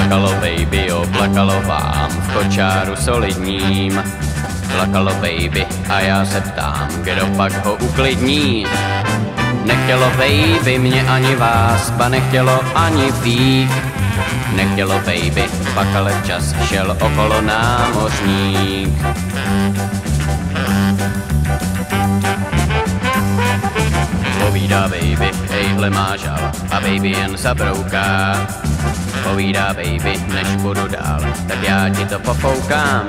Plakalo baby, jo, plakalo vám v kočáru solidním. Plakalo baby a já se ptám, kdo pak ho uklidní. Nechtělo baby mě ani vás, ba nechtělo ani pít. Nechtělo baby, pak ale včas šel okolo námořník. Povídá baby, hejhle má žal, a baby jen zabrouká. Povídá baby, než budu dál, tak já ti to pofoukám.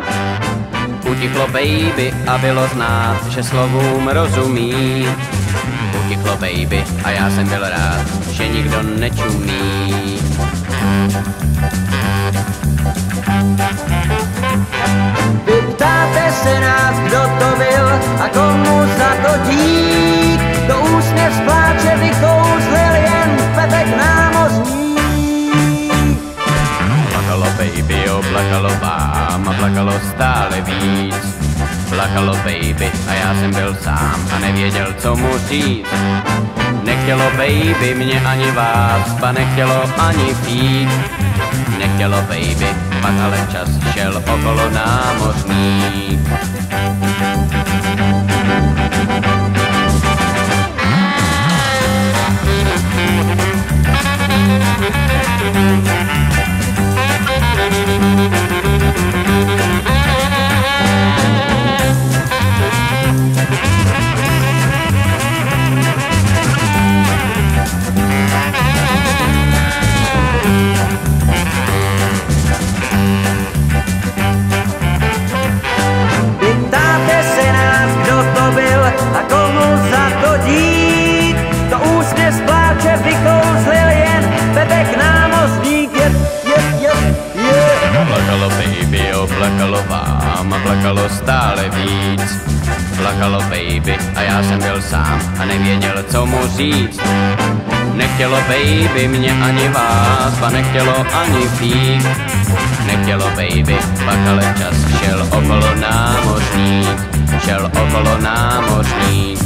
Utichlo baby a bylo znát, že slovům rozumí. Utichlo baby a já jsem byl rád, že nikdo nečumí. Vy ptáte se nás, kdo to byl a komu za to dík. Do úsměv z pláče vykouzlil jen Pepek námořník. Plakalo baby, jo, plakalo vám a plakalo stále víc. Plakalo baby a já jsem byl sám a nevěděl, co mu říct. Nechtělo baby mě ani vás, ba nechtělo ani pít. Nechtělo baby, pak ale včas šel okolo námořník. A komu za to dík? To úsměv z pláče vykouzlil jen Pepek námořník. Plakalo baby, jo, plakalo vám a plakalo stále víc. Plakalo baby a já jsem byl sám a nevěděl, co mu říct. Nechtělo baby mě ani vás, ba nechtělo ani pít. Nechtělo baby, pak ale čas šel okolo námořník. Šel okolo námořník.